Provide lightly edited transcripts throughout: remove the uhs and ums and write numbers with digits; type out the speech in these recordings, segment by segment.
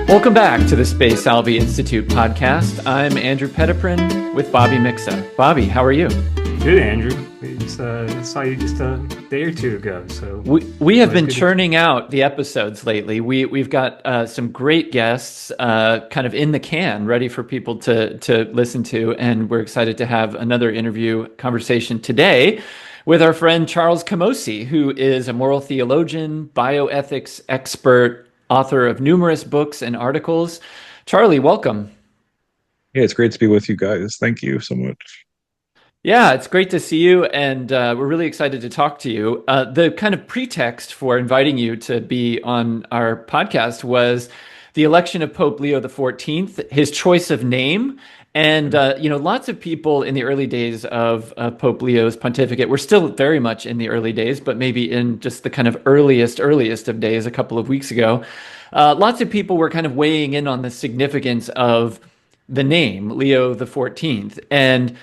Welcome back to the Space Salvi Institute podcast. I'm Andrew Petiprin with Bobby Mixa. Bobby, how are you? Good, Andrew. We saw you just a day or two ago. So we have been churning out the episodes lately. We've got some great guests kind of in the can, ready for people to listen to, and we're excited to have another interview conversation today with our friend Charles Camosy, who is a moral theologian, bioethics expert, author of numerous books and articles. Charlie, welcome. Yeah, it's great to be with you guys. Thank you so much. Yeah, it's great to see you, and we're really excited to talk to you. The kind of pretext for inviting you to be on our podcast was the election of Pope Leo XIV, his choice of name. And, lots of people in the early days of Pope Leo's pontificate, we're still very much in the early days, but maybe in just the kind of earliest of days a couple of weeks ago, lots of people were kind of weighing in on the significance of the name Leo XIV. And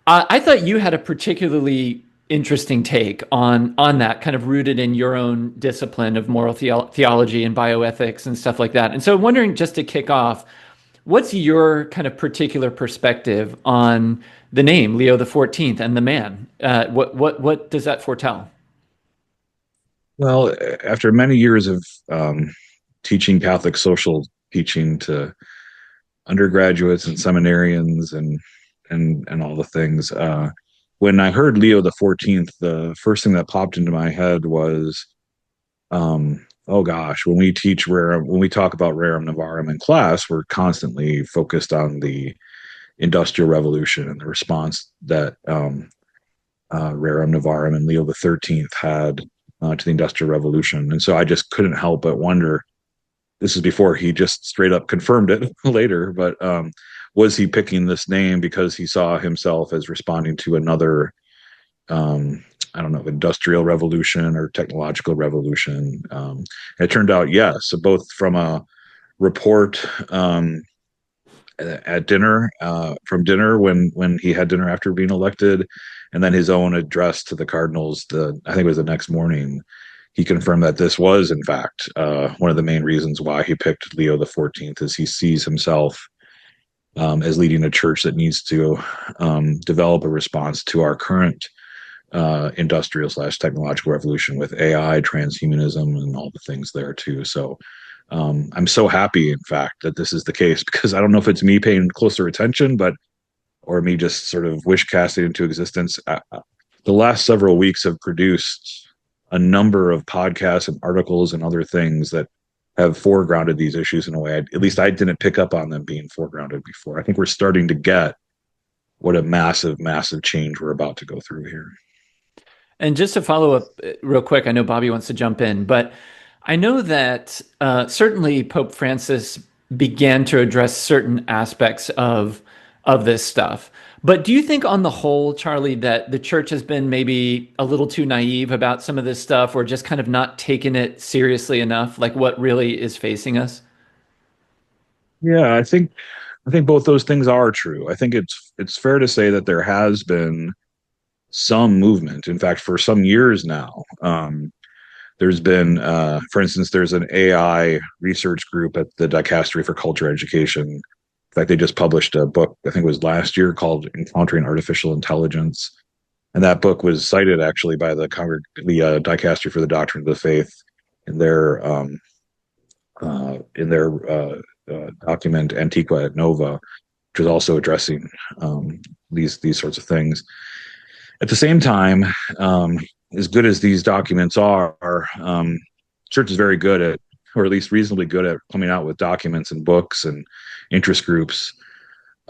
I thought you had a particularly interesting take on that, kind of rooted in your own discipline of moral theology and bioethics and stuff like that. And so I'm wondering, just to kick off, what's your kind of particular perspective on the name Leo XIV and the man? What does that foretell? Well, after many years of teaching Catholic social teaching to undergraduates and seminarians and all the things, when I heard Leo XIV, the first thing that popped into my head was, oh gosh, when we talk about rerum novarum in class, we're constantly focused on the Industrial Revolution and the response that rerum novarum and Leo XIII had to the Industrial Revolution. And so I just couldn't help but wonder, this is before he just straight up confirmed it later, but was he picking this name because he saw himself as responding to another industrial revolution or technological revolution? It turned out, yes. So both from a report at dinner, from dinner when he had dinner after being elected, and then his own address to the cardinals, I think it was the next morning, he confirmed that this was, in fact, one of the main reasons why he picked Leo XIV, is he sees himself as leading a church that needs to develop a response to our current industrial/technological revolution with AI, transhumanism, and all the things there too. So I'm so happy, in fact, that this is the case, because I don't know if it's me paying closer attention, or me just sort of wish casting into existence. The last several weeks have produced a number of podcasts and articles and other things that have foregrounded these issues in a way, at least I didn't pick up on them being foregrounded before. I think we're starting to get what a massive, massive change we're about to go through here. And just to follow up real quick, I know Bobby wants to jump in, but I know that certainly Pope Francis began to address certain aspects of this stuff. But do you think on the whole, Charlie, that the church has been maybe a little too naive about some of this stuff, or just kind of not taken it seriously enough, like what really is facing us? Yeah, I think both those things are true. I think it's fair to say that there has been some movement. In fact, for some years now, there's been, for instance, there's an AI research group at the Dicastery for Culture Education. In fact, they just published a book, I think it was last year, called Encountering Artificial Intelligence. And that book was cited actually by the Dicastery for the Doctrine of the Faith in their document Antiqua et Nova, which was also addressing these sorts of things. At the same time, as good as these documents are, church is very good at, or at least reasonably good at, coming out with documents and books and interest groups.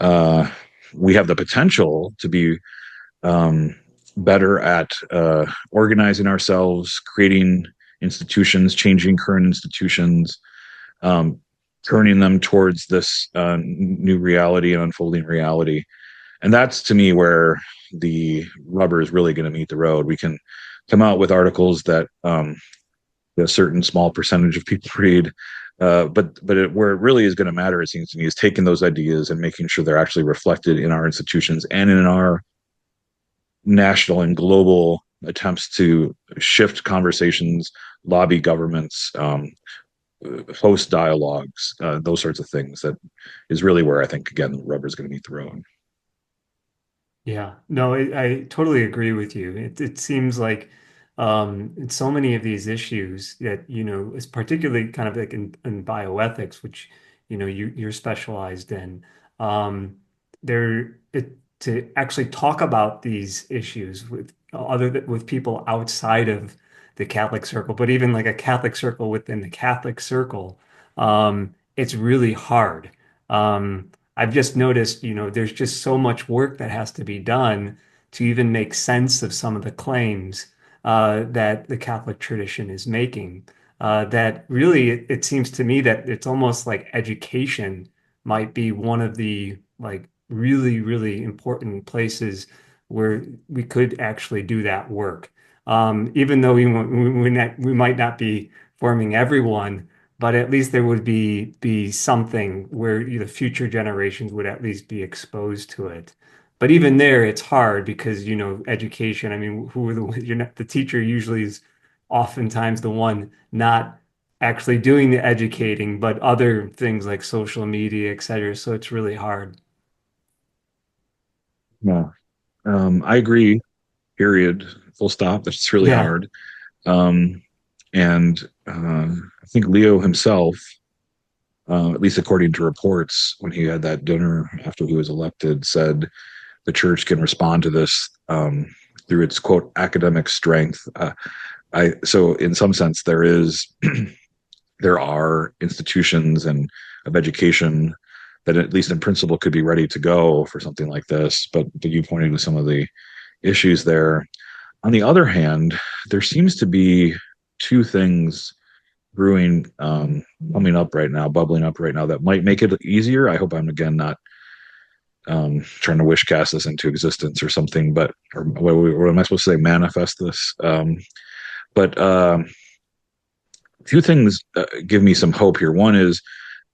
We have the potential to be better at organizing ourselves, creating institutions, changing current institutions, turning them towards this new reality and unfolding reality. And that's, to me, where the rubber is really going to meet the road. We can come out with articles that a certain small percentage of people read, but where it really is going to matter, it seems to me, is taking those ideas and making sure they're actually reflected in our institutions and in our national and global attempts to shift conversations, lobby governments, host dialogues, those sorts of things. That is really where I think again the rubber is going to meet the road. Yeah, no, I totally agree with you. It seems like in so many of these issues that, it's particularly kind of like in bioethics, which, you're specialized in, um, to actually talk about these issues with people outside of the Catholic circle, but even like a Catholic circle within the Catholic circle, it's really hard. I've just noticed, there's just so much work that has to be done to even make sense of some of the claims that the Catholic tradition is making. That really, it seems to me that it's almost like education might be one of the like really, really important places where we could actually do that work. Even though we might not be forming everyone, but at least there would be something where the future generations would at least be exposed to it. But even there, it's hard because, education, I mean, who are you're not, the teacher usually is oftentimes the one not actually doing the educating, but other things like social media, et cetera. So it's really hard. Yeah, I agree. Period. Full stop. That's really Yeah. hard. Um, and I think Leo himself, at least according to reports, when he had that dinner after he was elected, said the church can respond to this through its quote academic strength. So in some sense there are institutions and of education that at least in principle could be ready to go for something like this. But you pointed to some of the issues there. On the other hand, there seems to be two things brewing, coming up right now, bubbling up right now that might make it easier. I hope I'm again not trying to wish cast this into existence or something, but or what am I supposed to say? Manifest this. But Two things give me some hope here. One is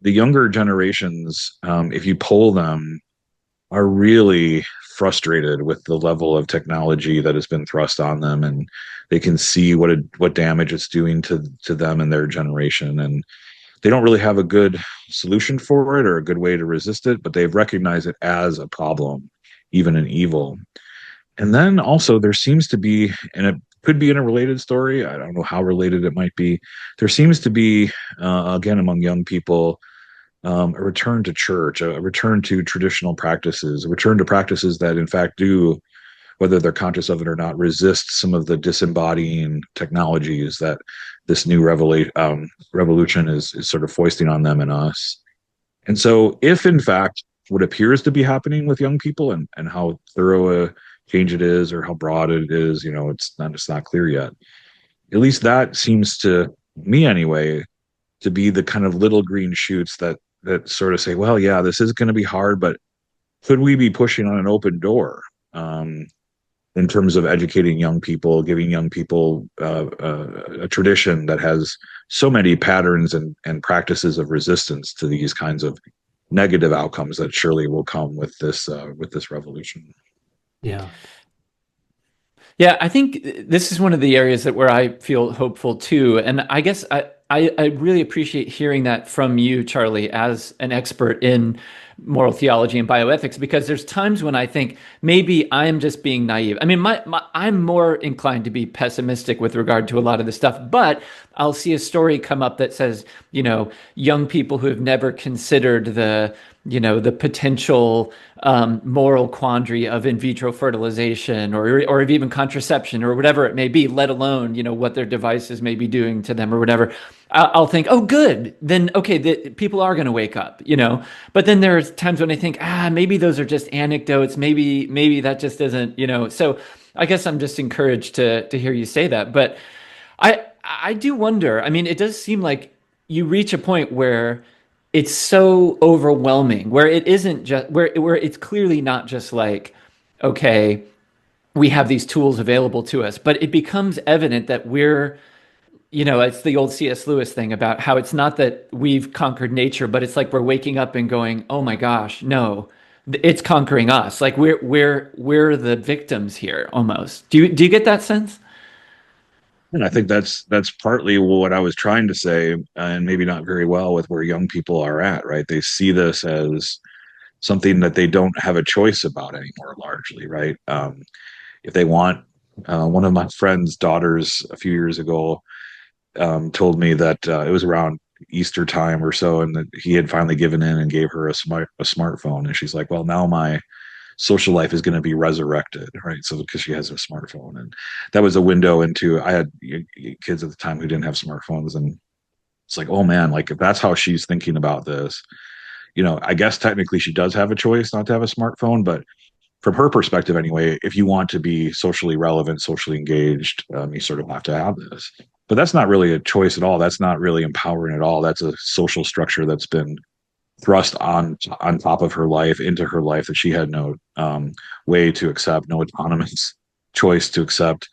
the younger generations, if you poll them, are really frustrated with the level of technology that has been thrust on them, and they can see what damage it's doing to them and their generation, and they don't really have a good solution for it or a good way to resist it, but they've recognized it as a problem, even an evil. And then also there seems to be, and it could be in a related story, I don't know how related it might be, there seems to be again among young people a return to church, a return to traditional practices, a return to practices that in fact do, whether they're conscious of it or not, resist some of the disembodying technologies that this new revolution is sort of foisting on them and us. And so, if in fact what appears to be happening with young people and how thorough a change it is or how broad it is, it's not clear yet. At least that seems to me anyway to be the kind of little green shoots that sort of say, well, yeah, this is going to be hard, but could we be pushing on an open door? In terms of educating young people, giving young people a tradition that has so many patterns and practices of resistance to these kinds of negative outcomes that surely will come with this revolution. Yeah. Yeah, I think this is one of the areas that where I feel hopeful too. And I guess I really appreciate hearing that from you, Charlie, as an expert in moral theology and bioethics, because there's times when I think maybe I'm just being naive. I mean, I'm more inclined to be pessimistic with regard to a lot of this stuff, but I'll see a story come up that says, young people who have never considered the potential moral quandary of in vitro fertilization or of even contraception or whatever it may be, let alone, what their devices may be doing to them or whatever. I'll think, oh, good. Then, okay, people are going to wake up, But then there's times when I think, maybe those are just anecdotes. Maybe that just isn't, So I guess I'm just encouraged to hear you say that. But I do wonder. I mean, it does seem like you reach a point where it's so overwhelming, where it isn't just where it's clearly not just like, okay, we have these tools available to us, but it becomes evident that it's the old C.S. Lewis thing about how it's not that we've conquered nature, but it's like we're waking up and going, oh my gosh, no, it's conquering us. Like we're the victims here almost. Do you get that sense? And I think that's partly what I was trying to say, and maybe not very well with where young people are at, right? They see this as something that they don't have a choice about anymore, largely, right? If they want, one of my friend's daughters a few years ago told me that it was around Easter time or so, and that he had finally given in and gave her a smartphone, and she's like, "Well, now my social life is going to be resurrected," right? So because she has a smartphone, and that was a window into. I had kids at the time who didn't have smartphones, and it's like, oh man, like if that's how she's thinking about this, I guess technically she does have a choice not to have a smartphone, but from her perspective anyway, if you want to be socially relevant, socially engaged, you sort of have to have this. But that's not really a choice at all. That's not really empowering at all. That's a social structure that's been thrust on top of her life, into her life, that she had no way to accept, no autonomous choice to accept.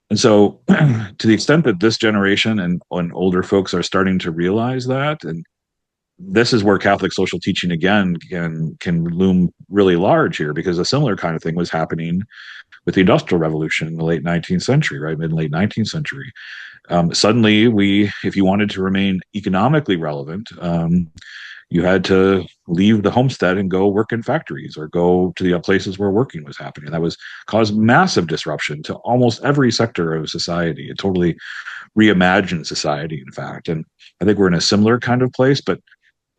And so, to the extent that this generation and older folks are starting to realize that, and this is where Catholic social teaching again can loom really large here, because a similar kind of thing was happening with the Industrial Revolution in the late 19th century, right, mid late 19th century. Suddenly, if you wanted to remain economically relevant, you had to leave the homestead and go work in factories or go to the places where working was happening. That was caused massive disruption to almost every sector of society. It totally reimagined society, in fact. And I think we're in a similar kind of place, but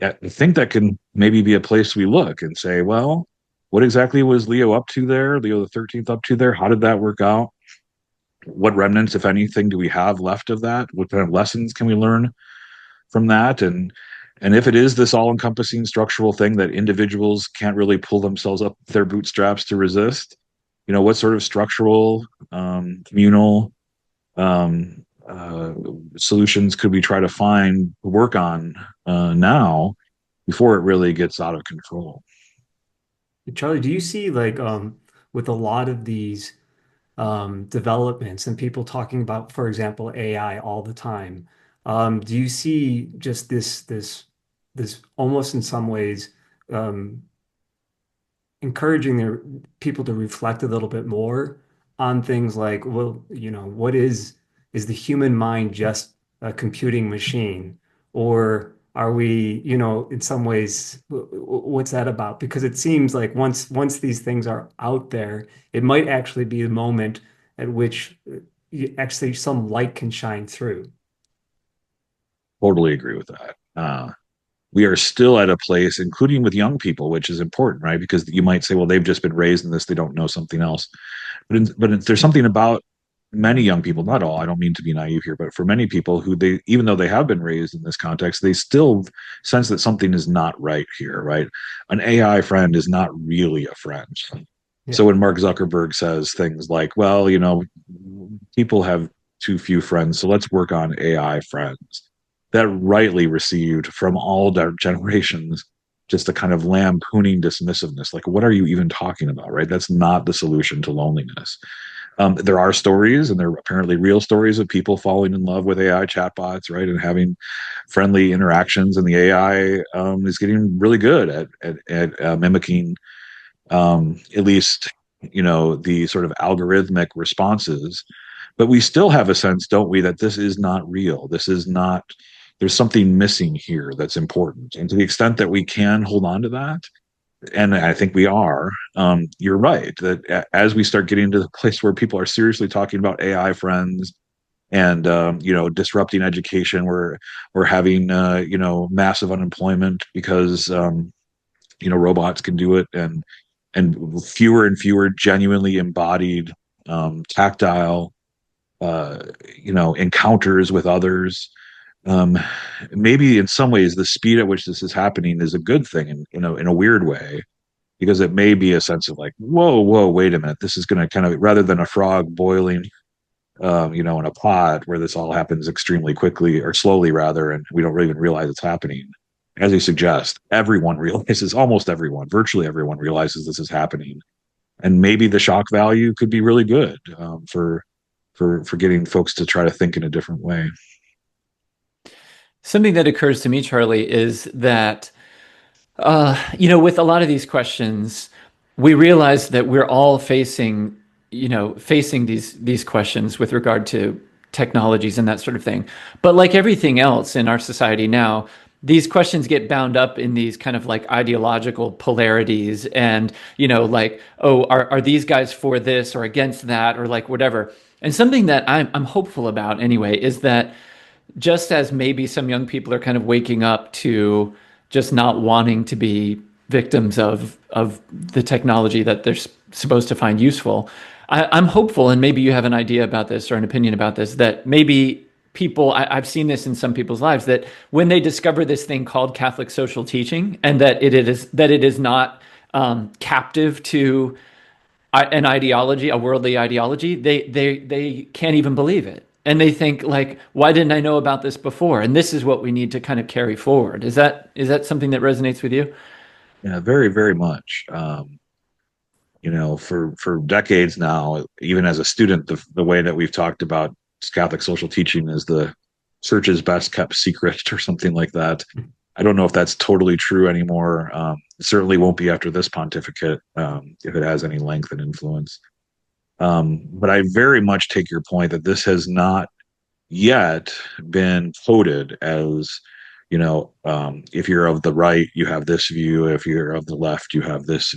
I think that can maybe be a place we look and say, well, what exactly was Leo up to there? Leo the 13th up to there? How did that work out? What remnants, if anything, do we have left of that? What kind of lessons can we learn from that? And if it is this all-encompassing structural thing that individuals can't really pull themselves up their bootstraps to resist, what sort of structural, communal solutions could we try to work on now before it really gets out of control? Charlie, do you see like with a lot of these developments and people talking about, for example, AI all the time, do you see just this almost in some ways um, encouraging their people to reflect a little bit more on things like, well, what is the human mind just a computing machine? Or are we, in some ways, what's that about? Because it seems like once these things are out there, it might actually be a moment at which actually some light can shine through. Totally agree with that. We are still at a place, including with young people, which is important, right? Because you might say, well, they've just been raised in this, they don't know something else. There's something about many young people, not all, I don't mean to be naive here, but for many people who even though they have been raised in this context, they still sense that something is not right here, right? An AI friend is not really a friend. Yeah. So when Mark Zuckerberg says things like, well, people have too few friends, so let's work on AI friends, that rightly received from all generations just a kind of lampooning dismissiveness. Like, what are you even talking about, right? That's not the solution to loneliness. There are stories, and there are apparently real stories of people falling in love with AI chatbots, right, and having friendly interactions. And the AI is getting really good at mimicking, at least, the sort of algorithmic responses. But we still have a sense, don't we, that this is not real. This is not. There's something missing here that's important. And to the extent that we can hold on to that, and I think we are, you're right, that as we start getting to the place where people are seriously talking about AI friends and, disrupting education, we're having, massive unemployment because, robots can do it, and fewer genuinely embodied, tactile, encounters with others. um, Maybe in some ways the speed at which this is happening is a good thing, in a weird way, because it may be a sense of like, whoa, wait a minute, this is going to kind of, rather than a frog boiling, in a pot where this all happens extremely quickly, or slowly rather, and we don't really even realize it's happening. As you suggest, everyone realizes, almost everyone, virtually everyone realizes this is happening, and maybe the shock value could be really good, for getting folks to try to think in a different way. Something that occurs to me, Charlie, is that with a lot of these questions, we realize that we're all facing these questions with regard to technologies and that sort of thing. But like everything else in our society now, these questions get bound up in these kind of like ideological polarities and, like, oh, are these guys for this or against that or like whatever. And something that I'm hopeful about anyway is that just as maybe some young people are kind of waking up to just not wanting to be victims of the technology that they're supposed to find useful, I'm hopeful, and maybe you have an idea about this or an opinion about this, that maybe people, I've seen this in some people's lives, that when they discover this thing called Catholic social teaching, and that it is not captive to an ideology, a worldly ideology, they can't even believe it. And they think like, why didn't I know about this before? And this is what we need to kind of carry forward. Is that something that resonates with you? Yeah, very, very much. For decades now, even as a student, the way that we've talked about Catholic social teaching is the church's best kept secret or something like that. I don't know if that's totally true anymore. It certainly won't be after this pontificate, if it has any length and influence. But I very much take your point that this has not yet been coded as, if you're of the right, you have this view. If you're of the left, you have this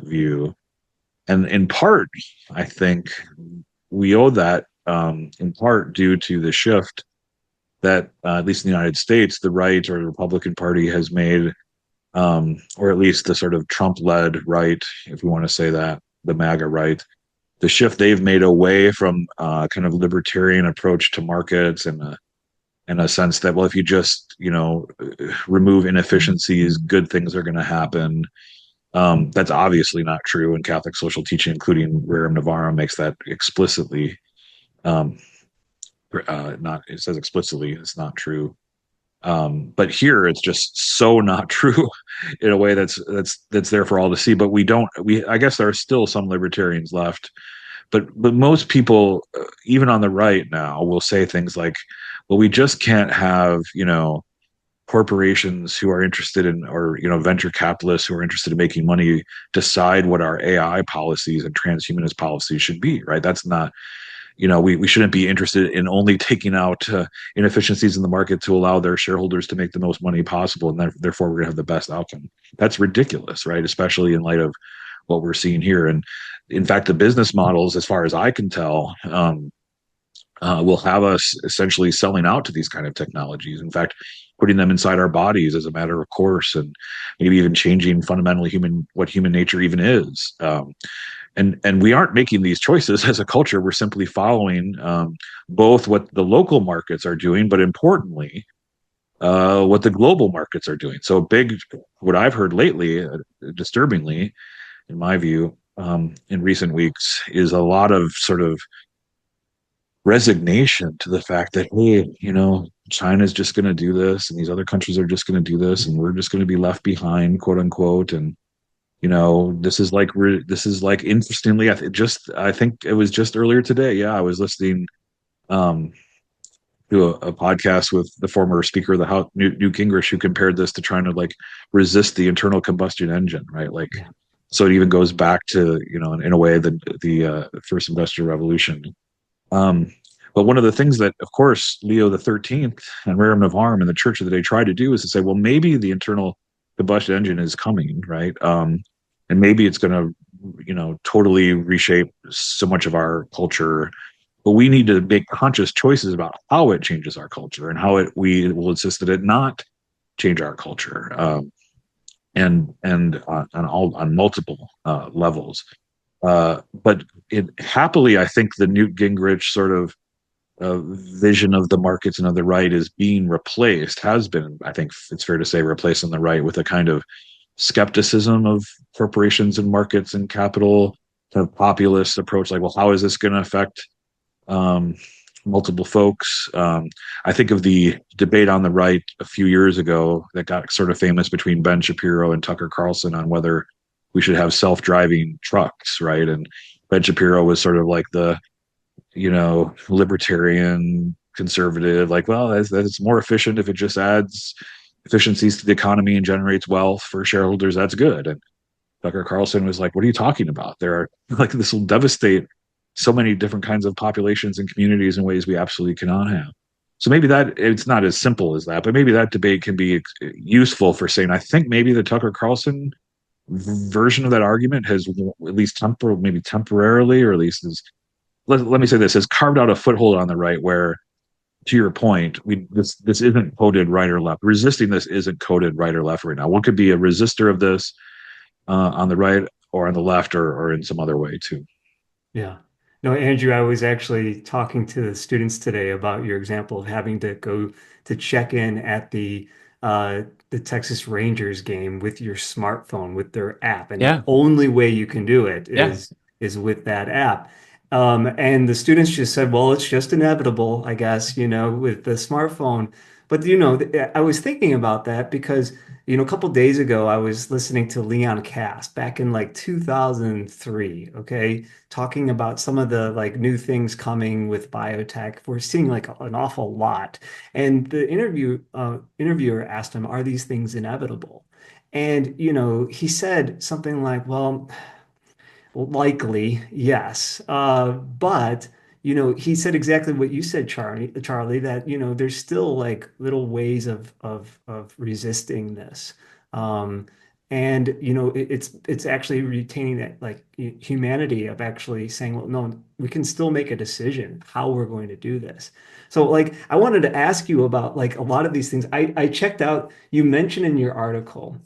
view. And in part, I think we owe that in part due to the shift that, at least in the United States, the right or the Republican Party has made, or at least the sort of Trump-led right, if we want to say that, the MAGA right, the shift they've made away from kind of libertarian approach to markets and in a sense that, well, if you just, remove inefficiencies, good things are going to happen. That's obviously not true in Catholic social teaching, including Rerum Novarum makes that explicitly. Not it says explicitly it's not true. But here it's just so not true in a way that's there for all to see. But I guess there are still some libertarians left, but most people, even on the right now, will say things like, well, we just can't have, corporations who are interested in, or venture capitalists who are interested in making money decide what our AI policies and transhumanist policies should be, right? That's not, we shouldn't be interested in only taking out inefficiencies in the market to allow their shareholders to make the most money possible, and therefore we're going to have the best outcome. That's ridiculous, right? Especially in light of what we're seeing here. And in fact, the business models, as far as I can tell, will have us essentially selling out to these kind of technologies. In fact, putting them inside our bodies as a matter of course, and maybe even changing fundamentally what human nature even is. And we aren't making these choices as a culture. We're simply following both what the local markets are doing, but importantly, what the global markets are doing. So what I've heard lately, disturbingly, in my view, in recent weeks, is a lot of sort of resignation to the fact that, hey, China's just going to do this, and these other countries are just going to do this, and we're just going to be left behind, quote unquote. And this is like interestingly, I think it was just earlier today. Yeah, I was listening to a podcast with the former Speaker of the House, Newt Gingrich, who compared this to trying to like resist the internal combustion engine, right? Like, yeah. So it even goes back to in a way the first industrial revolution. But one of the things that, of course, Leo XIII and Rerum Novarum and the Church of the Day tried to do is to say, well, maybe the internal combustion engine is coming, right? And maybe it's going to, totally reshape so much of our culture. But we need to make conscious choices about how it changes our culture and how we will insist that it not change our culture, and on multiple levels. But happily, I think the Newt Gingrich sort of vision of the markets and of the right is being has been, I think it's fair to say, replaced on the right with a kind of skepticism of corporations and markets and capital, kind of populist approach, like, well, how is this going to affect multiple folks? I think of the debate on the right a few years ago that got sort of famous between Ben Shapiro and Tucker Carlson on whether we should have self-driving trucks, right? And Ben Shapiro was sort of like the libertarian conservative, like, well, it's more efficient if it just adds efficiencies to the economy and generates wealth for shareholders. That's good. And Tucker Carlson was like, what are you talking about? This will devastate so many different kinds of populations and communities in ways we absolutely cannot have. So maybe that it's not as simple as that, but maybe that debate can be useful for saying, I think maybe the Tucker Carlson version of that argument has at least maybe temporarily, or at least is, let me say this, has carved out a foothold on the right where, to your point, this isn't coded right or left. Resisting this isn't coded right or left right now. One could be a resistor of this on the right or on the left, or in some other way too. Yeah. No, Andrew, I was actually talking to the students today about your example of having to go to check in at the Texas Rangers game with your smartphone with their app, and the Yeah. only way you can do it Yeah. is with that app. And the students just said, "Well, it's just inevitable, I guess, with the smartphone." But I was thinking about that because a couple days ago, I was listening to Leon Kass back in like 2003, okay, talking about some of the like new things coming with biotech. We're seeing like an awful lot. And the interviewer asked him, "Are these things inevitable?" And he said something like, "Well, likely, yes. But he said exactly what you said, Charlie, that there's still like little ways of resisting this. Um, and it's actually retaining that like humanity of actually saying, well, no, we can still make a decision how we're going to do this. So like I wanted to ask you about like a lot of these things. I checked out, you mentioned in your article.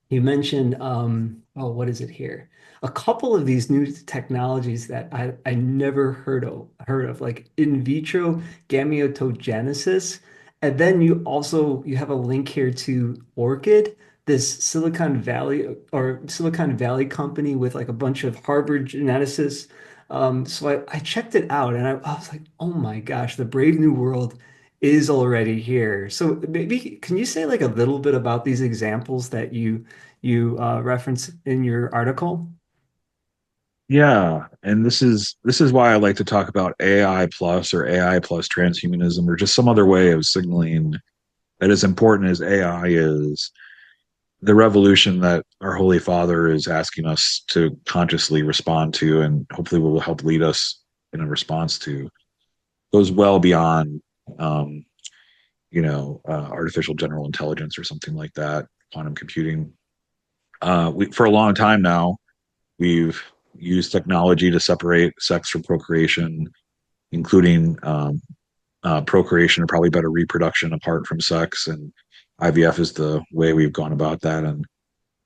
You mentioned, oh, what is it here? A couple of these new technologies that I never heard of, like in vitro gametogenesis. And then you have a link here to Orchid, this Silicon Valley company with like a bunch of Harvard geneticists. So I checked it out and I was like, oh my gosh, the brave new world is already here. So maybe can you say like a little bit about these examples that you reference in your article? Yeah, and this is why I like to talk about AI plus or AI plus transhumanism, or just some other way of signaling that as important as AI is, the revolution that our Holy Father is asking us to consciously respond to, and hopefully will help lead us in a response to, goes well beyond, um, artificial general intelligence or something like that, quantum computing. For a long time now, we've used technology to separate sex from procreation, including procreation, or probably better, reproduction apart from sex. And IVF is the way we've gone about that. And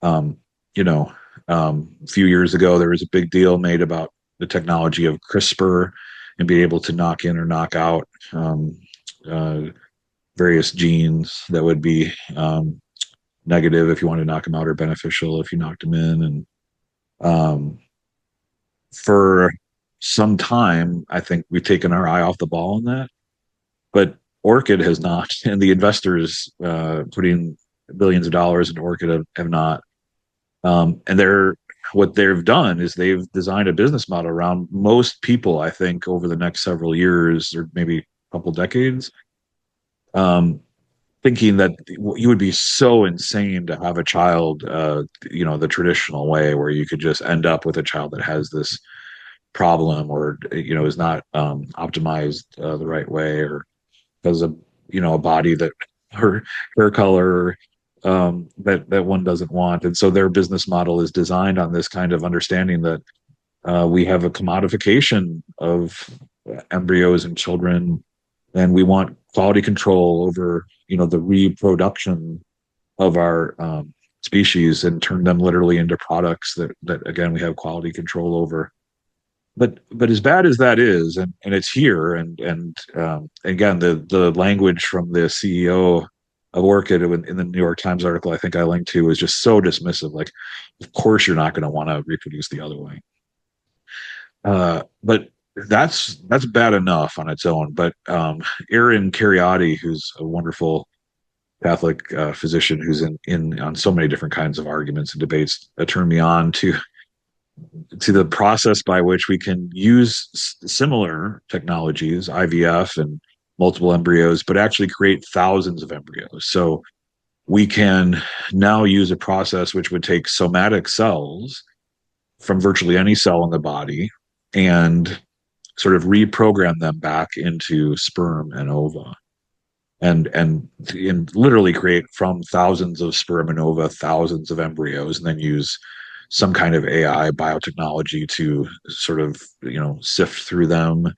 um, a few years ago, there was a big deal made about the technology of CRISPR and being able to knock in or knock out uh, various genes that would be negative if you want to knock them out, or beneficial if you knocked them in. And um, for some time, I think we've taken our eye off the ball on that, but Orchid has not, and the investors putting billions of dollars into Orchid have not. And what they've done is they've designed a business model around most people, I think, over the next several years or maybe a couple decades, um, thinking that you would be so insane to have a child, the traditional way, where you could just end up with a child that has this problem, or is not optimized the right way, or has a body that, or hair color, that one doesn't want. And so their business model is designed on this kind of understanding that we have a commodification of embryos and children, and we want quality control over the reproduction of our species, and turn them literally into products that again we have quality control over. But as bad as that is, and it's here, and again, the language from the CEO of Orchid in the New York Times article I think I linked to is just so dismissive. Like, of course you're not going to want to reproduce the other way. But that's bad enough on its own. But Aaron Cariotti, who's a wonderful Catholic physician who's in on so many different kinds of arguments and debates, turned me on to the process by which we can use similar technologies, IVF and multiple embryos, but actually create thousands of embryos. So we can now use a process which would take somatic cells from virtually any cell in the body and sort of reprogram them back into sperm and ova, and literally create from thousands of sperm and ova thousands of embryos, and then use some kind of AI biotechnology to sort of sift through them,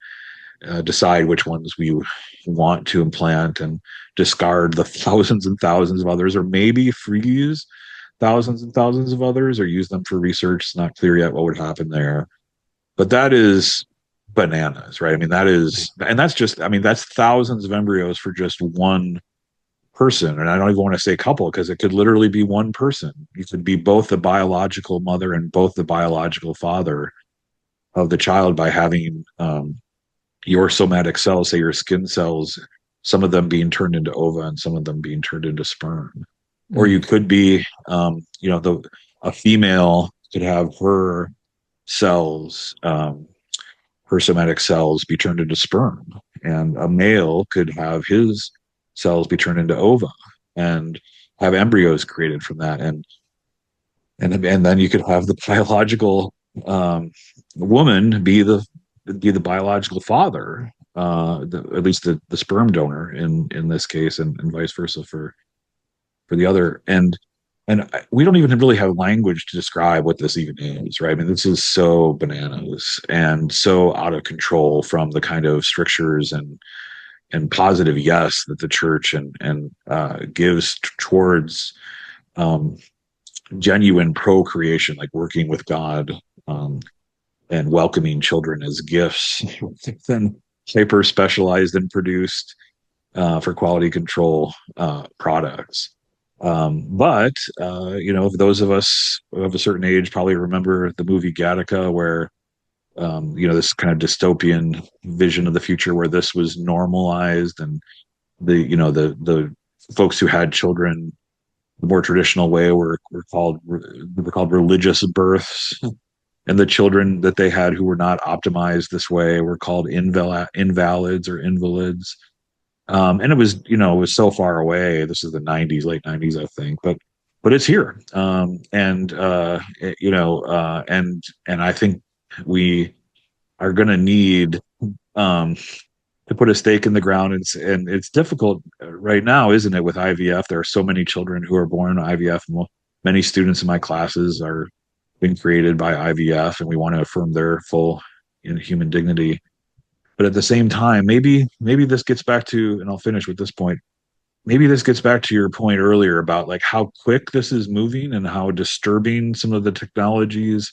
decide which ones we want to implant, and discard the thousands and thousands of others, or maybe freeze thousands and thousands of others, or use them for research. It's not clear yet what would happen there. But that is bananas, right? I mean, that's thousands of embryos for just one person. And I don't even want to say couple, because it could literally be one person. You could be both the biological mother and both the biological father of the child by having your somatic cells, say your skin cells, some of them being turned into ova and some of them being turned into sperm. Mm. Or you could be, a female could have her cells, her somatic cells be turned into sperm, and a male could have his cells be turned into ova and have embryos created from that, and then you could have the biological woman be the biological father, at least the sperm donor in this case, and vice versa for the other. And we don't even really have language to describe what this even is, right? I mean, this is so bananas and so out of control from the kind of strictures and positive yes that the church and gives towards genuine procreation, like working with God, and welcoming children as gifts, then hyper specialized and produced for quality control products. But those of us of a certain age probably remember the movie Gattaca, where this kind of dystopian vision of the future where this was normalized, and the folks who had children the more traditional way were called religious births, and the children that they had who were not optimized this way were called invalids or invalids. And it was so far away. This is the 90s, late 90s, I think, but it's here. And I think we are going to need to put a stake in the ground, and it's difficult right now, isn't it? With IVF, there are so many children who are born IVF. Many students in my classes are being created by IVF, and we want to affirm their full human dignity. But at the same time, maybe this gets back to, and I'll finish with this point, maybe this gets back to your point earlier about like how quick this is moving and how disturbing some of the technologies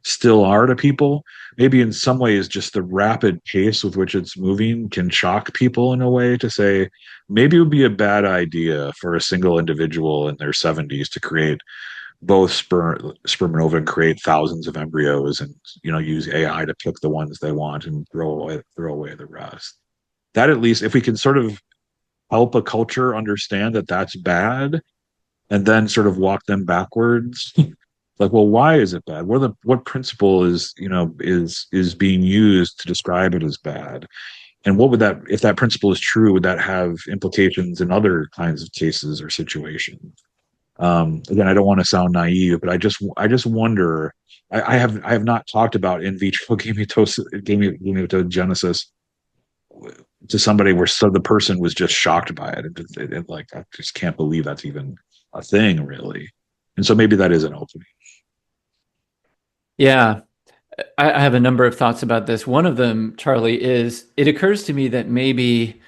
still are to people. Maybe in some ways, just the rapid pace with which it's moving can shock people in a way to say, maybe it would be a bad idea for a single individual in their 70s to create both sperm and ova and create thousands of embryos, and use AI to pick the ones they want and throw away the rest. That, at least, if we can sort of help a culture understand that that's bad, and then sort of walk them backwards, like, well, why is it bad? What principle is being used to describe it as bad? And what would that, if that principle is true, would that have implications in other kinds of cases or situations? Again, I don't want to sound naive, but I just wonder. I have not talked about in vitro gametogenesis to somebody where the person was just shocked by it, and like, I just can't believe that's even a thing, really. And so maybe that is an opening. Yeah, I have a number of thoughts about this. One of them, Charlie, is it occurs to me that maybe,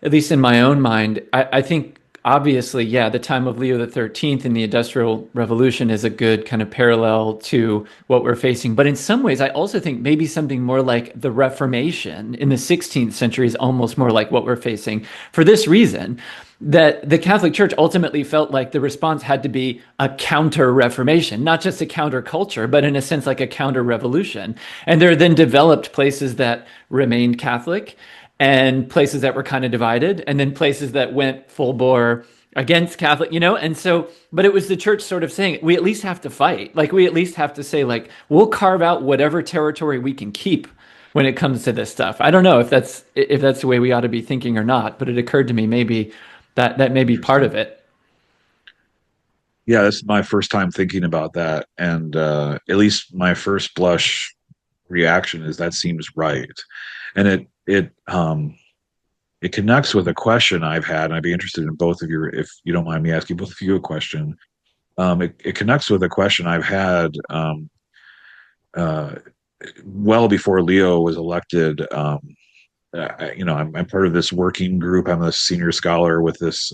at least in my own mind, I think obviously, yeah, the time of Leo XIII and the Industrial Revolution is a good kind of parallel to what we're facing. But in some ways, I also think maybe something more like the Reformation in the 16th century is almost more like what we're facing, for this reason, that the Catholic Church ultimately felt like the response had to be a counter-reformation, not just a counter-culture, but in a sense like a counter-revolution. And there then developed places that remained Catholic, and places that were kind of divided, and then places that went full bore against Catholic, and so, but it was the church sort of saying, we at least have to fight. Like, we at least have to say, like, we'll carve out whatever territory we can keep when it comes to this stuff. I don't know if that's the way we ought to be thinking or not, but it occurred to me maybe that may be part of it. Yeah, this is my first time thinking about that. And at least my first blush reaction is that seems right, and it connects with a question I've had, and I'd be interested in both of you, if you don't mind me asking both of you a question. It connects with a question I've had uh, well before Leo was elected. I'm part of this working group. I'm a senior scholar with this.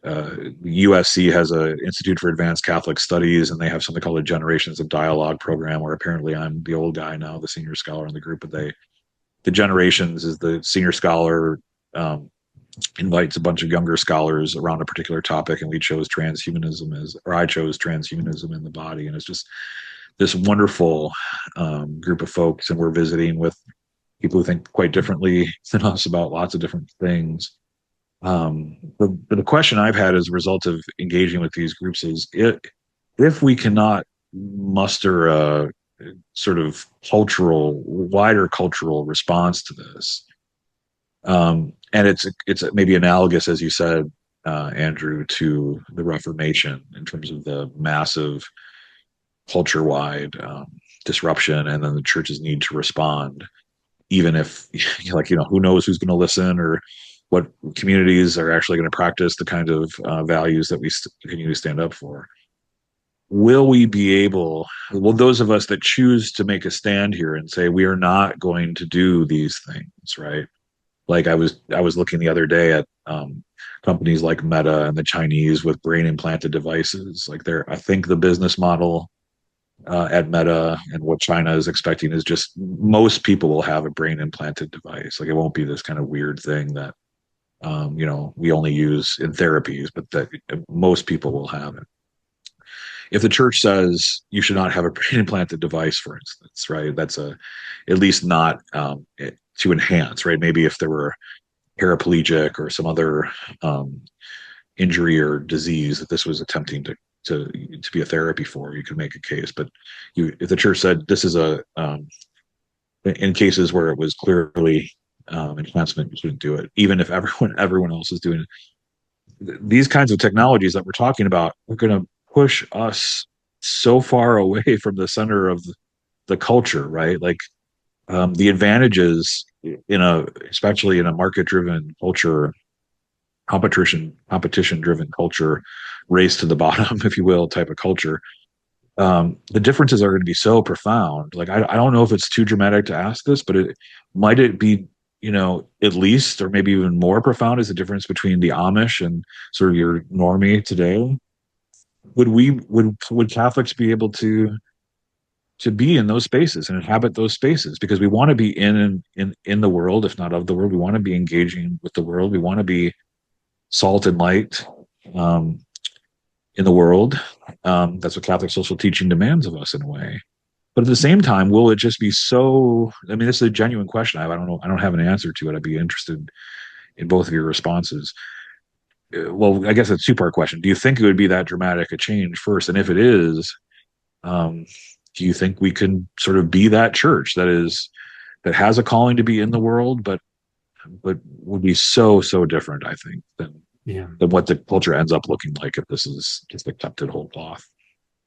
USC has an Institute for Advanced Catholic Studies, and they have something called a Generations of Dialogue program, where apparently I'm the old guy now, the senior scholar in the group. But the Generations is the senior scholar um, invites a bunch of younger scholars around a particular topic, and we chose transhumanism or I chose transhumanism in the body, and it's just this wonderful group of folks, and we're visiting with people who think quite differently than us about lots of different things. But the question I've had as a result of engaging with these groups is, if we cannot muster a sort of wider cultural response to this, and it's maybe analogous, as you said, Andrew, to the Reformation in terms of the massive culture-wide disruption, and then the church's need to respond, even if, who knows who's going to listen, or what communities are actually going to practice the kind of values that we continue to stand up for. Will those of us that choose to make a stand here and say we are not going to do these things, right? Like I was looking the other day at companies like Meta and the Chinese with brain implanted devices. I think the business model at Meta and what China is expecting is just most people will have a brain implanted device. Like, it won't be this kind of weird thing that we only use in therapies, but that most people will have it. If the church says you should not have a brain implanted device, for instance, right? That's at least not to enhance, right? Maybe if there were paraplegic or some other injury or disease that this was attempting to be a therapy for, you could make a case. But if the church said this is in cases where it was clearly enhancement, you shouldn't do it, even if everyone else is doing it. These kinds of technologies that we're talking about are going to push us so far away from the center of the culture, right? Like, the advantages especially in a market driven culture, competition driven culture, race to the bottom, if you will, type of culture. The differences are going to be so profound. Like, I don't know if it's too dramatic to ask this, but might it be, at least, or maybe even more profound, is the difference between the Amish and sort of your normie today. Would Catholics be able to be in those spaces and inhabit those spaces, because we want to be in the world, if not of the world? We want to be engaging with the world. We want to be salt and light um, in the world. That's what Catholic social teaching demands of us, in a way. But at the same time, will it just be so? I mean, this is a genuine question. I don't know. I don't have an answer to it. I'd be interested in both of your responses. Well, I guess it's a two-part question. Do you think it would be that dramatic a change, first? And if it is, um, do you think we can sort of be that church that has a calling to be in the world, but would be so different, I think, Yeah. than what the culture ends up looking like if this is just accepted whole cloth?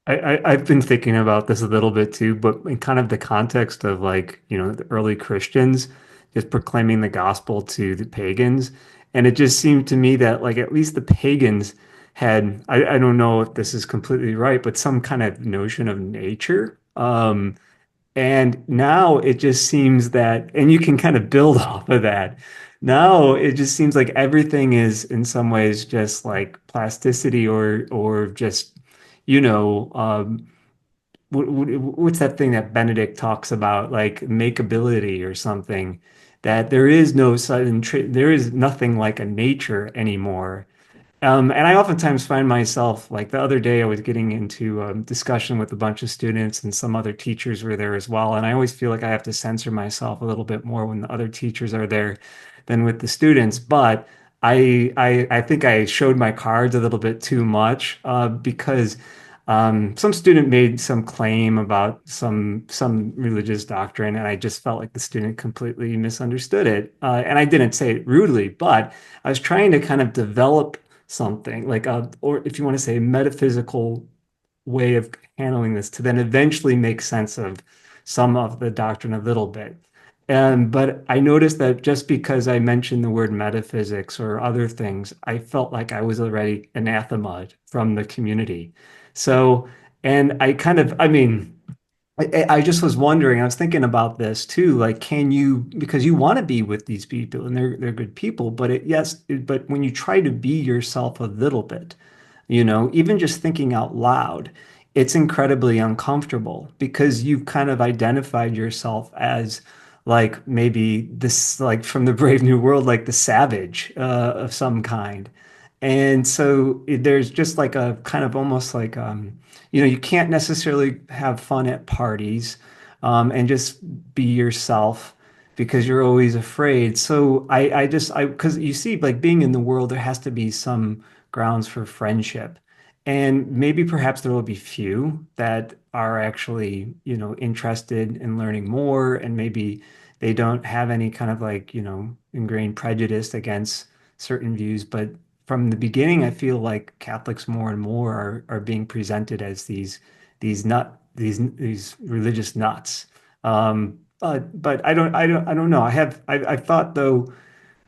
I've been thinking about this a little bit too, but in kind of the context of, like, the early Christians just proclaiming the gospel to the pagans. And it just seemed to me that, like, at least the pagans had, I don't know if this is completely right, but some kind of notion of nature. And now it just seems that, and you can kind of build off of that. Now it just seems like everything is in some ways just like plasticity, or just, you know, what's that thing that Benedict talks about, like makeability or something, that there is no sudden, there is nothing like a nature anymore. And I oftentimes find myself, like the other day, I was getting into a discussion with a bunch of students, and some other teachers were there as well. And I always feel like I have to censor myself a little bit more when the other teachers are there than with the students. But I think I showed my cards a little bit too much, because some student made some claim about some religious doctrine, and I just felt like the student completely misunderstood it. And I didn't say it rudely, but I was trying to kind of develop something like or if you want to say, metaphysical way of handling this, to then eventually make sense of some of the doctrine a little bit. But I noticed that just because I mentioned the word metaphysics or other things, I felt like I was already anathema from the community. So, and I kind of, I mean, I just was wondering, I was thinking about this too, like can you, because you want to be with these people and they're good people, but but when you try to be yourself a little bit, even just thinking out loud, it's incredibly uncomfortable because you've kind of identified yourself as like maybe this, like from the Brave New World, like the savage of some kind. And so there's just like a kind of almost like, you can't necessarily have fun at parties and just be yourself because you're always afraid. So because you see, like being in the world, there has to be some grounds for friendship. And maybe perhaps there will be few that are actually, interested in learning more, and maybe they don't have any kind of like, ingrained prejudice against certain views. But from the beginning, I feel like Catholics more and more are being presented as these religious nuts. But I don't know. I thought though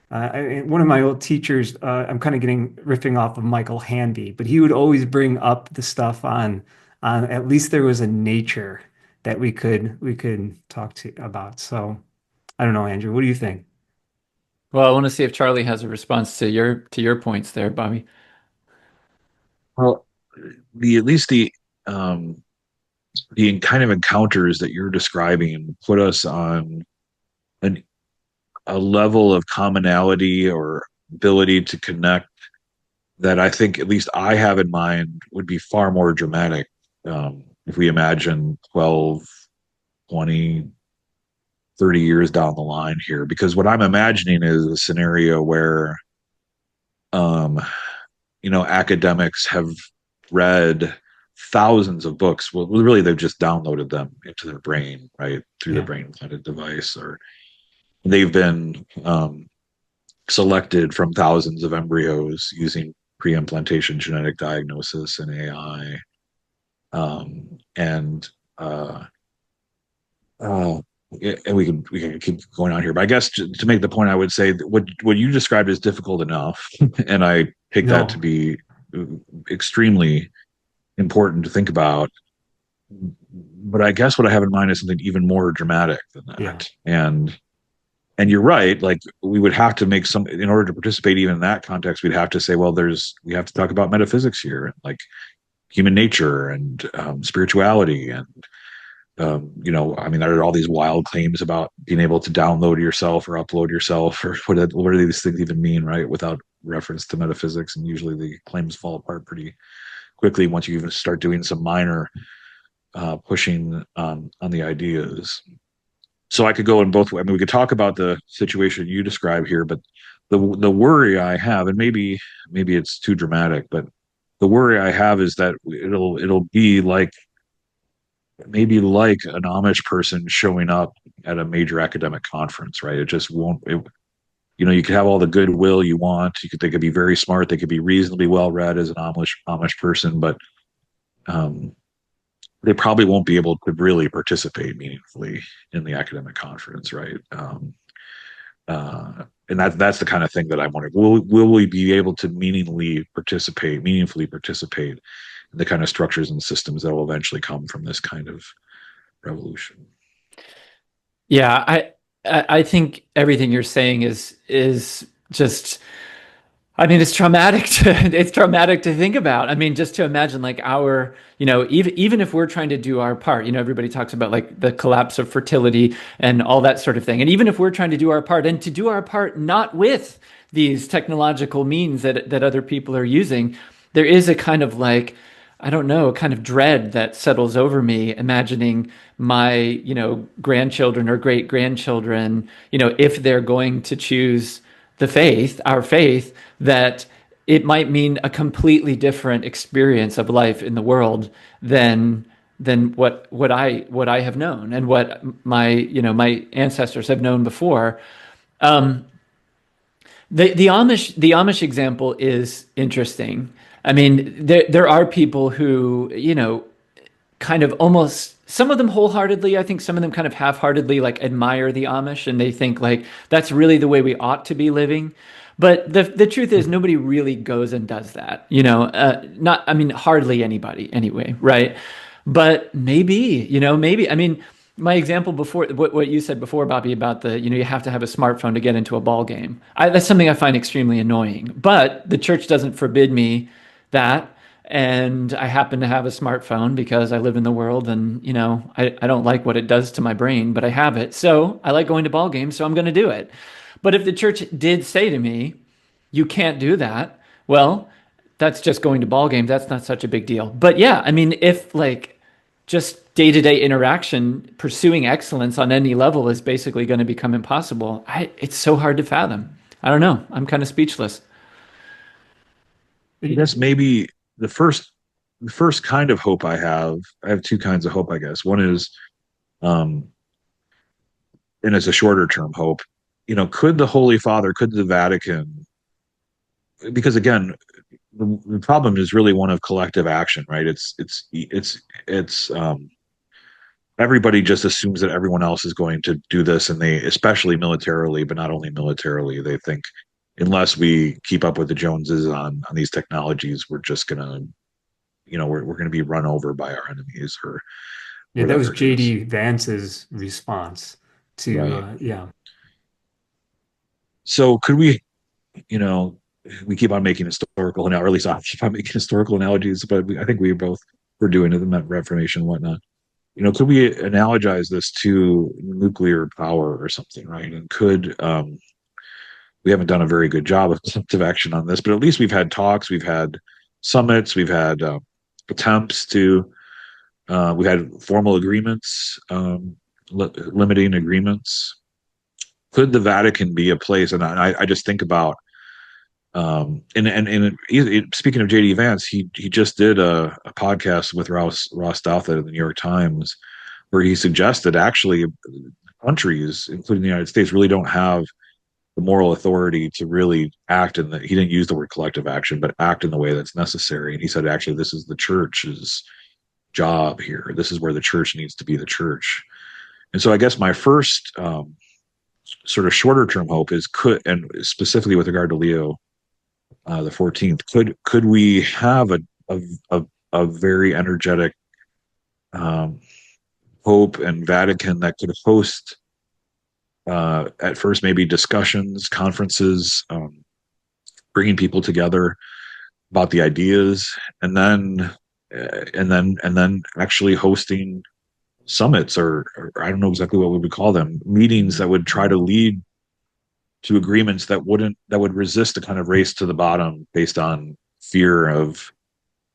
one of my old teachers, I'm kind of getting riffing off of Michael Hanby, but he would always bring up the stuff on at least there was a nature that we could talk to about. So I don't know, Andrew, what do you think? Well, I want to see if Charlie has a response to your points there, Bobby. Well, the at least the kind of encounters that you're describing put us on an, a level of commonality or ability to connect that I think at least I have in mind would be far more dramatic if we imagine 12, 20, 30 years down the line here. Because what I'm imagining is a scenario where, um, academics have read thousands of books. Well, really, they've just downloaded them into their brain, right, through the Yeah. brain implanted device, or they've been selected from thousands of embryos using pre-implantation genetic diagnosis and AI. And uh, and we can keep going on here, but I guess to make the point, I would say that what you described is difficult enough, and I take that to No. be extremely important to think about. But I guess what I have in mind is something even more dramatic than Yeah. that. And you're right, like we would have to make some in order to participate even in that context, we'd have to say, well, we have to talk about metaphysics here, like human nature and spirituality and I mean, there are all these wild claims about being able to download yourself or upload yourself, or what do these things even mean, right? Without reference to metaphysics, and usually the claims fall apart pretty quickly once you even start doing some minor pushing on the ideas. So I could go in both ways. I mean, we could talk about the situation you describe here, but the worry I have, and maybe it's too dramatic, but the worry I have is that it'll be like maybe like an Amish person showing up at a major academic conference, right? It just won't. You could have all the goodwill you want. They could be very smart. They could be reasonably well read as an Amish person, but um, they probably won't be able to really participate meaningfully in the academic conference, right? And that's the kind of thing that I wonder. Will we be able to meaningfully participate in the kind of structures and systems that will eventually come from this kind of revolution? Yeah, I think everything you're saying is just, I mean, it's traumatic to it's traumatic to think about. I mean, just to imagine like even if we're trying to do our part, everybody talks about like the collapse of fertility and all that sort of thing. And even if we're trying to do our part, and to do our part not with these technological means that other people are using, there is a kind of like, I don't know, a kind of dread that settles over me, imagining my, grandchildren or great grandchildren, if they're going to choose our faith, that it might mean a completely different experience of life in the world than what I have known and what my ancestors have known before. Um, the Amish example is interesting. I mean, there are people who kind of almost some of them wholeheartedly, I think some of them kind of half-heartedly like admire the Amish and they think like that's really the way we ought to be living. But the truth is nobody really goes and does that, not, I mean, hardly anybody anyway, right? But maybe, maybe, I mean, my example before, what you said before, Bobby, about you have to have a smartphone to get into a ball game. That's something I find extremely annoying. But the church doesn't forbid me that. And I happen to have a smartphone because I live in the world and, I don't like what it does to my brain, but I have it. So I like going to ball games, so I'm going to do it. But if the church did say to me, you can't do that, well, that's just going to ball games. That's not such a big deal. But yeah, I mean, if like just day-to-day interaction, pursuing excellence on any level is basically going to become impossible, it's so hard to fathom. I don't know. I'm kind of speechless. I guess maybe the first the first kind of hope I have two kinds of hope, I guess. One is um and it's a shorter term hope. Could the Holy Father, could the Vatican, because again, the problem is really one of collective action, right? It's everybody just assumes that everyone else is going to do this, and they, especially militarily, but not only militarily, they think unless we keep up with the Joneses on these technologies, we're just gonna, we're gonna be run over by our enemies or Yeah, that was whatever it is. JD Vance's response to Right. yeah. So could we, you know, we keep on making historical now, or at least I keep on making historical analogies, but I think we both were doing it, the Reformation and whatnot. Could we analogize this to nuclear power or something, right? And could we haven't done a very good job of collective action on this, but at least we've had talks, we've had summits, we've had attempts to, we had formal agreements, limiting agreements. Could the Vatican be a place? And I just think about, speaking of JD Vance, he just did a podcast with Ross Douthat of the New York Times, where he suggested actually countries, including the United States, really don't have the moral authority to really act in the, he didn't use the word collective action, but act in the way that's necessary. And he said, actually, this is the church's job here. This is where the church needs to be the church. And so I guess my first sort of shorter term hope is, and specifically with regard to Leo the 14th, could we have a very energetic um, Pope and Vatican that could host at first maybe discussions, conferences, bringing people together about the ideas, and then actually hosting summits, or I don't know exactly what we would call them, meetings that would try to lead to agreements that would resist the kind of race to the bottom based on fear of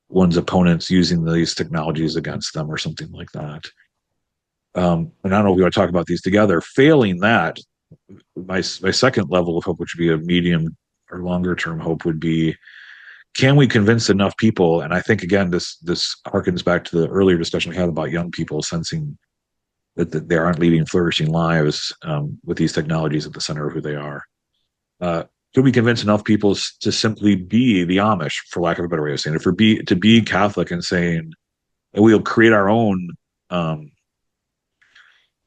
one's opponents using these technologies against them or something like that. And I don't know if we want to talk about these together. Failing that, my second level of hope, which would be a medium or longer term hope, would be, can we convince enough people? And I think again, this harkens back to the earlier discussion we had about young people sensing that they aren't leading flourishing lives with these technologies at the center of who they are. Uh, could we convince enough people to simply be the Amish, for lack of a better way of saying it, to be Catholic and saying we'll create um,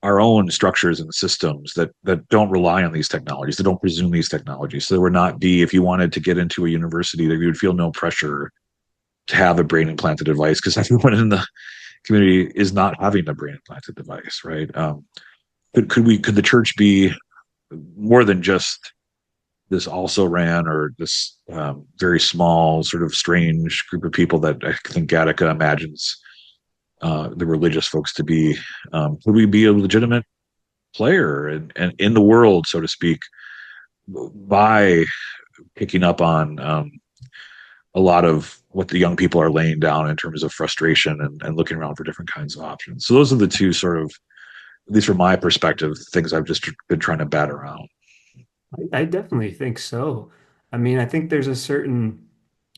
our own structures and systems that don't rely on these technologies, that don't presume these technologies. So there would not be, if you wanted to get into a university, that you would feel no pressure to have a brain implanted device because everyone in the community is not having a brain implanted device, right? Could the church be more than just this also ran, or this very small sort of strange group of people that I think Gattaca imagines the religious folks to be? Could we be a legitimate player and in the world, so to speak, by picking up on a lot of what the young people are laying down in terms of frustration and looking around for different kinds of options? So those are the two sort of, at least from my perspective, things I've just been trying to bat around. I definitely think so. I mean, I think there's a certain,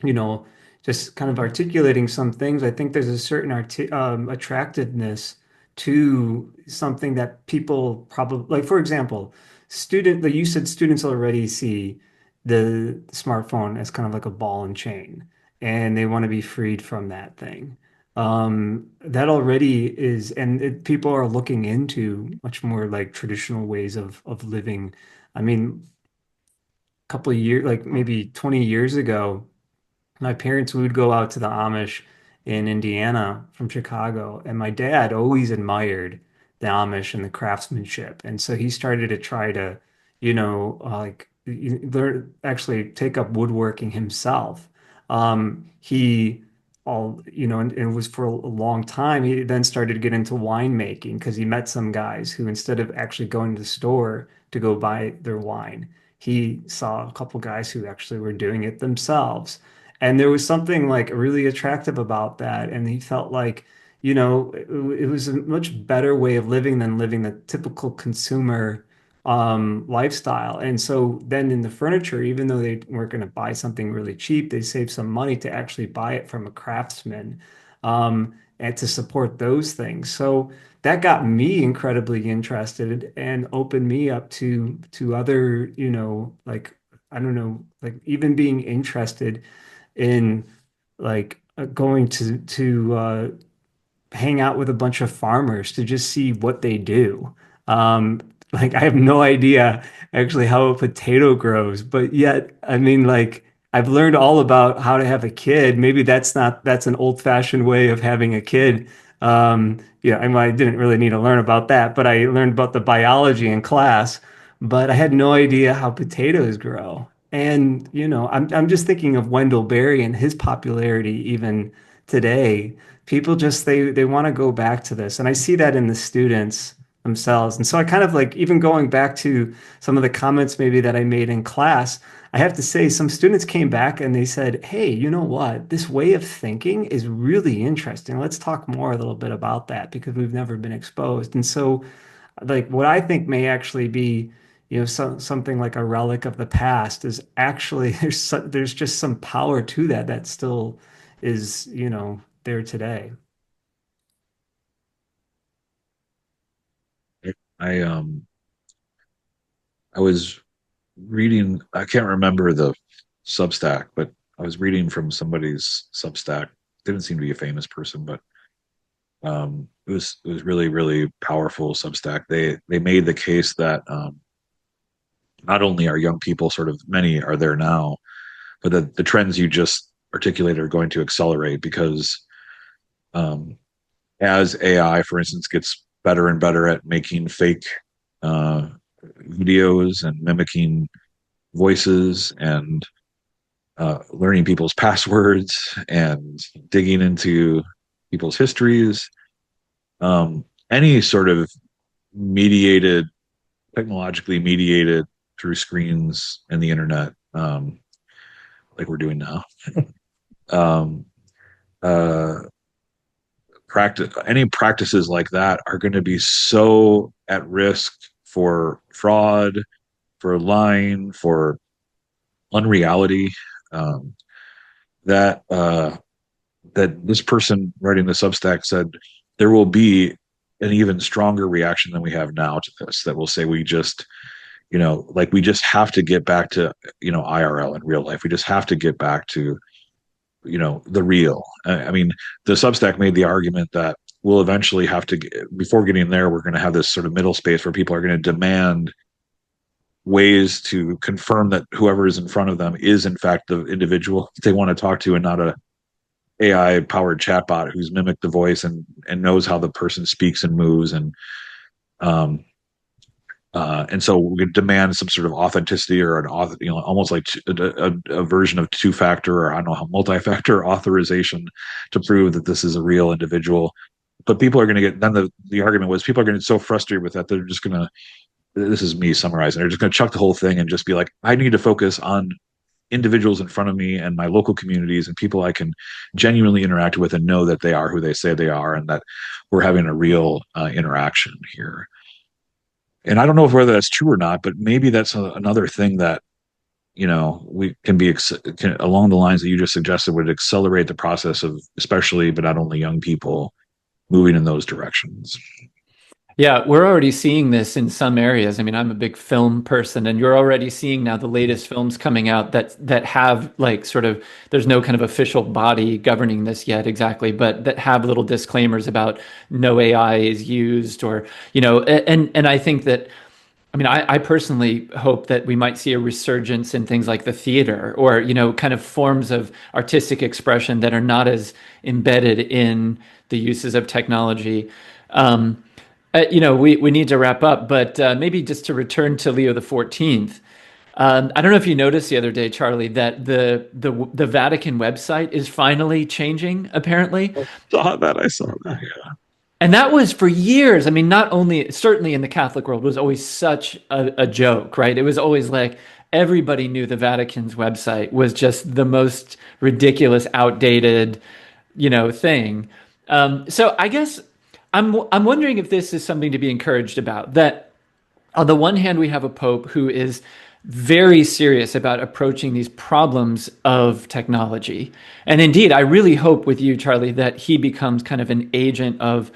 you know, just kind of articulating some things. I think there's a certain attractiveness to something that people probably like. For example, like you said, students already see the smartphone as kind of like a ball and chain, and they want to be freed from that thing. That already is, and people are looking into much more like traditional ways of living. I mean, a couple of years, like maybe 20 years ago, my parents would go out to the Amish in Indiana from Chicago, and my dad always admired the Amish and the craftsmanship, and so he started to try to, like learn, actually take up woodworking himself. He all, and it was for a long time. He then started to get into winemaking because he met some guys who, instead of actually going to the store to go buy their wine, he saw a couple guys who actually were doing it themselves. And there was something like really attractive about that. And he felt like, it was a much better way of living than living the typical consumer lifestyle. And so then in the furniture, even though they weren't going to buy something really cheap, they saved some money to actually buy it from a craftsman, and to support those things. So that got me incredibly interested and opened me up to other, like, I don't know, like even being interested in like going to hang out with a bunch of farmers to just see what they do. Like I have no idea actually how a potato grows, but yet, I mean, like I've learned all about how to have a kid. Maybe that's an old-fashioned way of having a kid. Yeah, I mean, I didn't really need to learn about that, but I learned about the biology in class, but I had no idea how potatoes grow. And, I'm just thinking of Wendell Berry and his popularity even today. People just they want to go back to this, and I see that in the students themselves. And so I kind of like, even going back to some of the comments maybe that I made in class, I have to say some students came back and they said, hey, you know what, this way of thinking is really interesting, let's talk more a little bit about that because we've never been exposed. And so like what I think may actually be, something like a relic of the past is actually there's just some power to that still is, there today. I I was reading, I can't remember the Substack, but I was reading from somebody's Substack. Didn't seem to be a famous person, but it was really really powerful Substack. They made the case that not only are young people, sort of many are there now, but that the trends you just articulated are going to accelerate because um, as AI, for instance, gets better and better at making fake uh, videos and mimicking voices and learning people's passwords and digging into people's histories. Any sort of mediated, technologically mediated through screens and the internet, like we're doing now. Um, uh, any practices like that are going to be so at risk for fraud, for lying, for unreality, um, that that this person writing the Substack said there will be an even stronger reaction than we have now to this. That will say we just, like we just have to get back to, IRL in real life. We just have to get back to, the real. I mean, the Substack made the argument that we'll eventually have to, before getting there, we're going to have this sort of middle space where people are going to demand ways to confirm that whoever is in front of them is in fact the individual they want to talk to and not a AI powered chatbot who's mimicked the voice and knows how the person speaks and moves um and so we could demand some sort of authenticity or almost like a version of two-factor or I don't know how multi-factor authorization to prove that this is a real individual. But people are going to get then the argument was people are going to get so frustrated with that they're just going to, this is me summarizing, they're just going to chuck the whole thing and just be like, I need to focus on individuals in front of me and my local communities and people I can genuinely interact with and know that they are who they say they are and that we're having a real interaction here. And I don't know whether that's true or not, but maybe that's another thing that we can be along the lines that you just suggested would accelerate the process of especially, but not only young people moving in those directions. Yeah, we're already seeing this in some areas. I mean, I'm a big film person, and you're already seeing now the latest films coming out that have like sort of there's no kind of official body governing this yet exactly, but that have little disclaimers about no AI is used or, and I think that I mean, I personally hope that we might see a resurgence in things like the theater or, kind of forms of artistic expression that are not as embedded in the uses of technology. Um, we need to wrap up, but maybe just to return to Leo the 14th. I don't know if you noticed the other day, Charlie, that the Vatican website is finally changing, apparently. I saw that. Yeah. And that was for years. I mean, not only, certainly in the Catholic world, was always such a joke, right? It was always like everybody knew the Vatican's website was just the most ridiculous, outdated, thing. So I guess I'm wondering if this is something to be encouraged about. That on the one hand, we have a pope who is very serious about approaching these problems of technology. And indeed, I really hope with you, Charlie, that he becomes kind of an agent of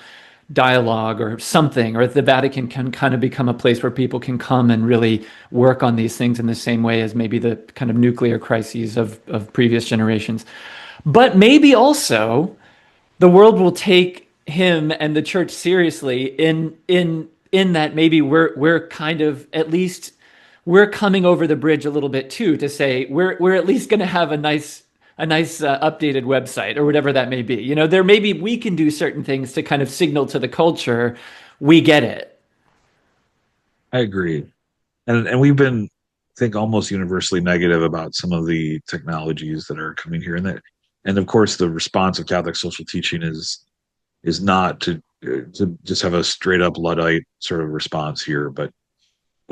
dialogue or something, or the Vatican can kind of become a place where people can come and really work on these things in the same way as maybe the kind of nuclear crises of previous generations. But maybe also the world will take him and the church seriously in that maybe we're kind of at least we're coming over the bridge a little bit too to say we're at least going to have a nice updated website or whatever that may be. There maybe we can do certain things to kind of signal to the culture we get it. I agree. And we've been, I think, almost universally negative about some of the technologies that are coming here, and of course, the response of Catholic social teaching is not to just have a straight up Luddite sort of response here, but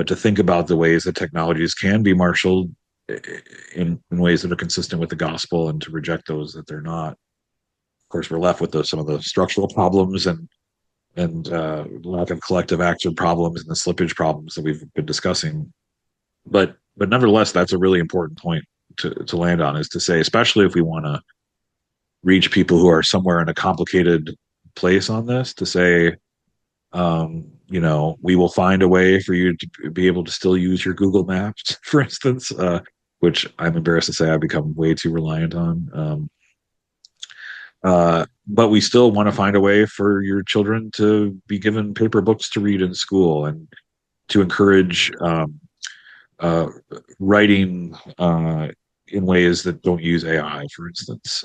to think about the ways that technologies can be marshaled in ways that are consistent with the gospel, and to reject those that they're not. Of course, we're left with some of the structural problems and lack of collective action problems and the slippage problems that we've been discussing. But nevertheless, that's a really important point to land on, is to say, especially if we want to reach people who are somewhere in a complicated place on this, to say, we will find a way for you to be able to still use your Google Maps, for instance, which I'm embarrassed to say I've become way too reliant on. But we still want to find a way for your children to be given paper books to read in school, and to encourage writing in ways that don't use AI, for instance,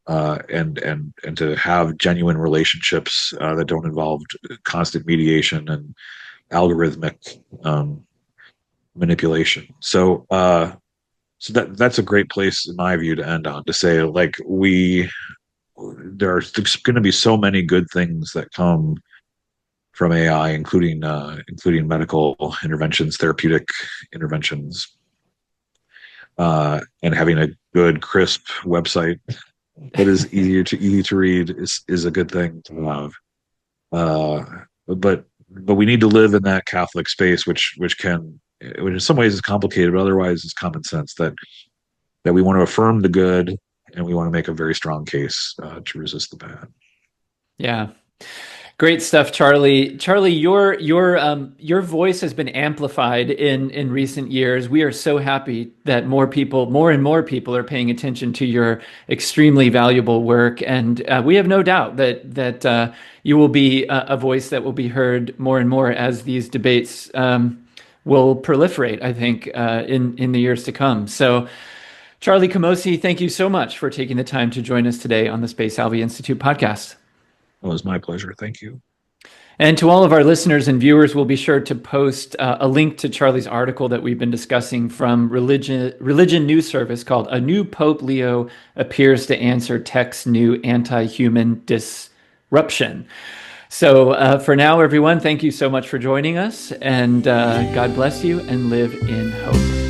and to have genuine relationships that don't involve constant mediation and algorithmic manipulation. So that's a great place, in my view, to end on, to say, like, there's going to be so many good things that come from AI, including medical interventions, therapeutic interventions, and having a good, crisp website that is easy to read is a good thing to have. But we need to live in that Catholic space, which in some ways is complicated, but otherwise is common sense, that we want to affirm the good, and we want to make a very strong case to resist the bad. Yeah. Great stuff, Charlie. Charlie, your voice has been amplified in recent years. We are so happy that more and more people are paying attention to your extremely valuable work, and we have no doubt that you will be a voice that will be heard more and more as these debates will proliferate, I think, in the years to come. So, Charlie Camosy, thank you so much for taking the time to join us today on the Space Salvi Institute podcast. It was my pleasure. Thank you. And to all of our listeners and viewers, we'll be sure to post a link to Charlie's article that we've been discussing from Religion News Service, called "A New Pope Leo Appears to Answer Tech's New Anti-Human Disruption." So for now, everyone, thank you so much for joining us, and God bless you, and live in hope.